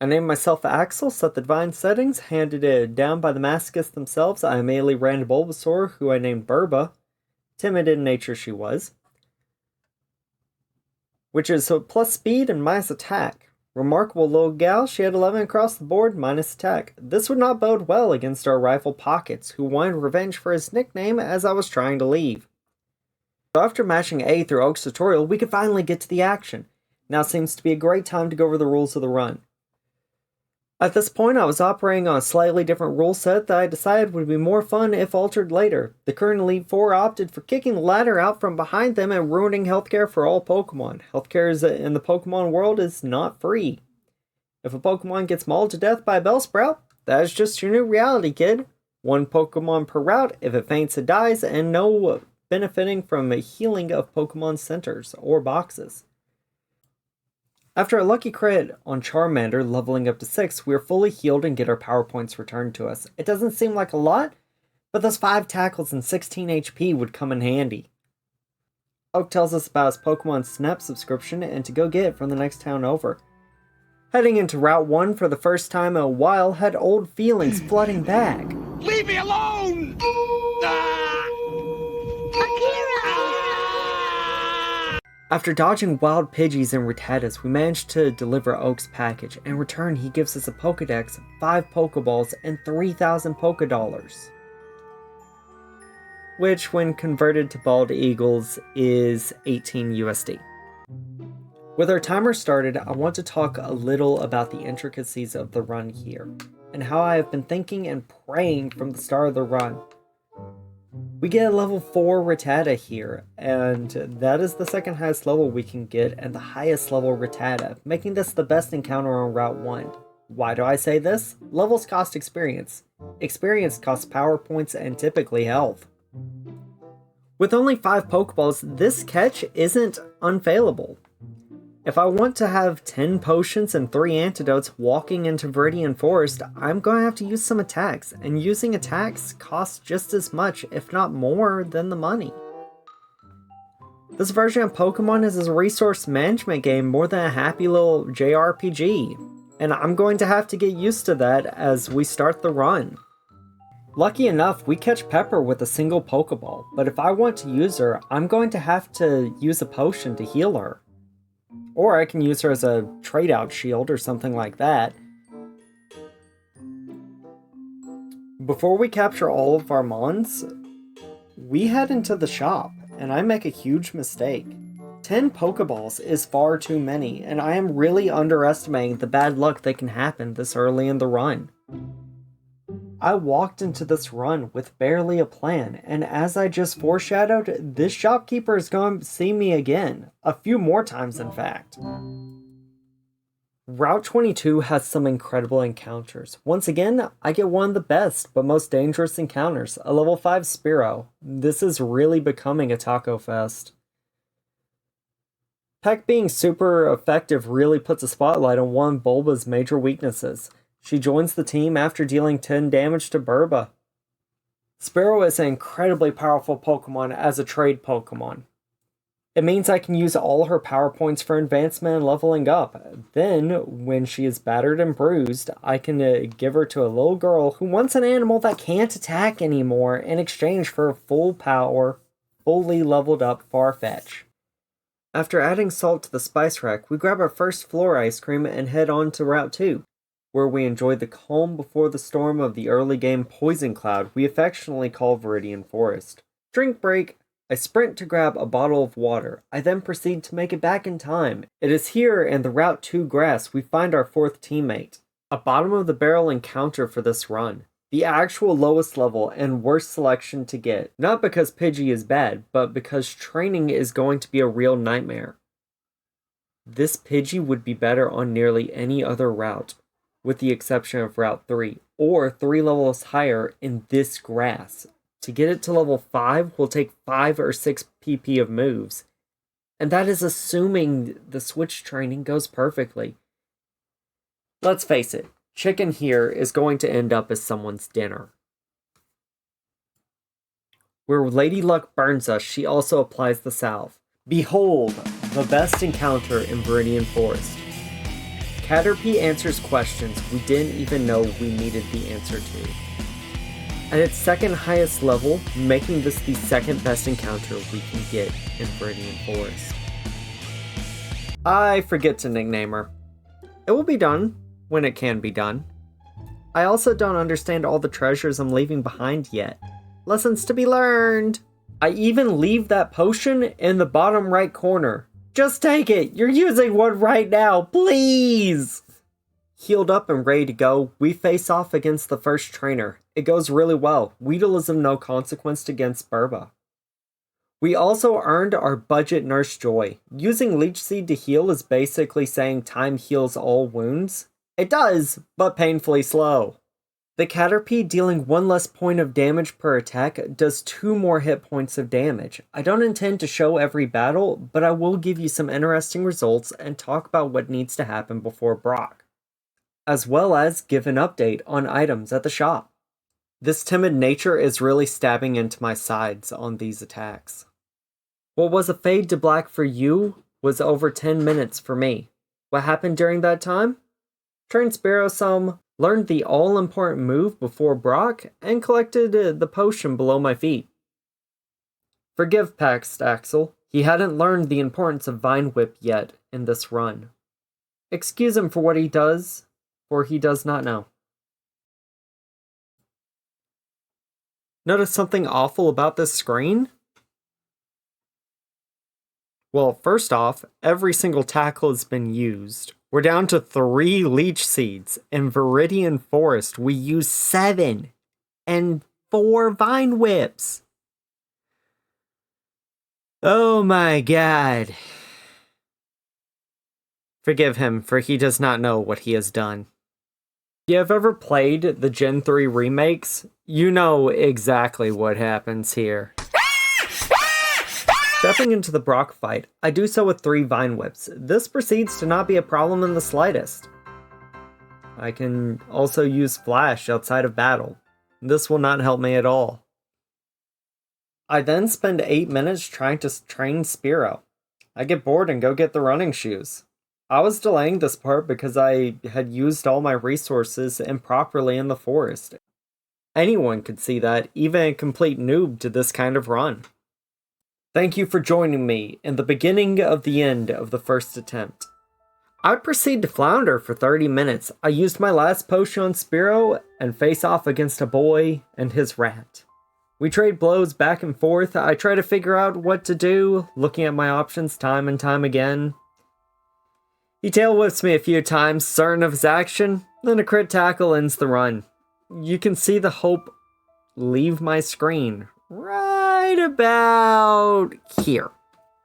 I named myself Axel, set the divine settings, handed it down by the masochists themselves. I immediately ran to Bulbasaur, who I named Burba. Timid in nature she was. Which is so plus speed and minus attack. Remarkable little gal, she had 11 across the board, minus attack. This would not bode well against our rival Pockets, who wanted revenge for his nickname as I was trying to leave. So after mashing A through Oak's tutorial, we could finally get to the action. Now seems to be a great time to go over the rules of the run. At this point, I was operating on a slightly different rule set that I decided would be more fun if altered later. The current Elite Four opted for kicking the ladder out from behind them and ruining healthcare for all Pokemon. Healthcare in the Pokemon world is not free. If a Pokemon gets mauled to death by a Bellsprout, that is just your new reality, kid. One Pokemon per route, if it faints it dies, and no benefiting from a healing of Pokemon centers or boxes. After a lucky crit on Charmander leveling up to 6, we are fully healed and get our power points returned to us. It doesn't seem like a lot, but those 5 tackles and 16 HP would come in handy. Oak tells us about his Pokemon Snap subscription and to go get it from the next town over. Heading into Route 1 for the first time in a while had old feelings flooding back. Leave me alone! After dodging wild Pidgeys and Rattatas, we managed to deliver Oak's package. In return, he gives us a Pokedex, 5 Pokeballs, and 3,000 Pokedollars. Which, when converted to bald eagles, is 18 USD. With our timer started, I want to talk a little about the intricacies of the run here, and how I have been thinking and praying from the start of the run. We get a level 4 Rattata here, and that is the second highest level we can get and the highest level Rattata, making this the best encounter on Route 1. Why do I say this? Levels cost experience. Experience costs power points and typically health. With only 5 Pokeballs, this catch isn't unfailable. If I want to have 10 potions and 3 antidotes walking into Viridian Forest, I'm going to have to use some attacks, and using attacks costs just as much, if not more, than the money. This version of Pokemon is a resource management game more than a happy little JRPG, and I'm going to have to get used to that as we start the run. Lucky enough, we catch Pepper with a single Pokeball, but if I want to use her, I'm going to have to use a potion to heal her. Or I can use her as a trade-out shield or something like that. Before we capture all of our Mons, we head into the shop, and I make a huge mistake. 10 Pokeballs is far too many, and I am really underestimating the bad luck that can happen this early in the run. I walked into this run with barely a plan, and as I just foreshadowed, this shopkeeper is going to see me again. A few more times, in fact. Route 22 has some incredible encounters. Once again, I get one of the best, but most dangerous encounters, a level 5 Spearow. This is really becoming a taco fest. Peck being super effective really puts a spotlight on one of Bulba's major weaknesses. She joins the team after dealing 10 damage to Burba. Spearow is an incredibly powerful Pokemon as a trade Pokemon. It means I can use all her power points for advancement and leveling up. Then, when she is battered and bruised, I can give her to a little girl who wants an animal that can't attack anymore in exchange for a full power, fully leveled up Farfetch. After adding salt to the spice rack, we grab our first floor ice cream and head on to Route 2. Where we enjoy the calm before the storm of the early game Poison Cloud we affectionately call Viridian Forest. Drink break, I sprint to grab a bottle of water. I then proceed to make it back in time. It is here in the Route 2 grass we find our 4th teammate. A bottom of the barrel encounter for this run. The actual lowest level and worst selection to get. Not because Pidgey is bad, but because training is going to be a real nightmare. This Pidgey would be better on nearly any other route, with the exception of Route 3, or 3 levels higher in this grass. To get it to level 5 will take 5 or 6 PP of moves, and that is assuming the switch training goes perfectly. Let's face it, chicken here is going to end up as someone's dinner. Where Lady Luck burns us, she also applies the salve. Behold, the best encounter in Viridian Forest. Caterpie answers questions we didn't even know we needed the answer to. At its second highest level, making this the second best encounter we can get in Viridian Forest. I forget to nickname her. It will be done when it can be done. I also don't understand all the treasures I'm leaving behind yet. Lessons to be learned. I even leave that potion in the bottom right corner. Just take it! You're using one right now, please! Healed up and ready to go, we face off against the first trainer. It goes really well. Weedle is of no consequence against Burba. We also earned our budget Nurse Joy. Using Leech Seed to heal is basically saying time heals all wounds. It does, but painfully slow. The Caterpie dealing 1 less point of damage per attack does 2 more hit points of damage. I don't intend to show every battle, but I will give you some interesting results and talk about what needs to happen before Brock, as well as give an update on items at the shop. This timid nature is really stabbing into my sides on these attacks. What was a fade to black for you was over 10 minutes for me. What happened during that time? Trained Spearow some, learned the all-important move before Brock, and collected the potion below my feet. Forgive Pax Axel, he hadn't learned the importance of Vine Whip yet in this run. Excuse him for what he does, for he does not know. Notice something awful about this screen? Well, first off, every single tackle has been used. We're down to 3 Leech Seeds. In Viridian Forest, we use 7 and 4 Vine Whips. Oh my god. Forgive him, for he does not know what he has done. If you have ever played the Gen 3 remakes, you know exactly what happens here. Stepping into the Brock fight, I do so with 3 Vine Whips. This proceeds to not be a problem in the slightest. I can also use Flash outside of battle. This will not help me at all. I then spend 8 minutes trying to train Spearow. I get bored and go get the running shoes. I was delaying this part because I had used all my resources improperly in the forest. Anyone could see that, even a complete noob to this kind of run. Thank you for joining me in the beginning of the end of the first attempt. I proceed to flounder for 30 minutes. I used my last potion on Spearow and face off against a boy and his rat. We trade blows back and forth. I try to figure out what to do, looking at my options time and time again. He tail whips me a few times, certain of his action, then a crit tackle ends the run. You can see the hope leave my screen right about here.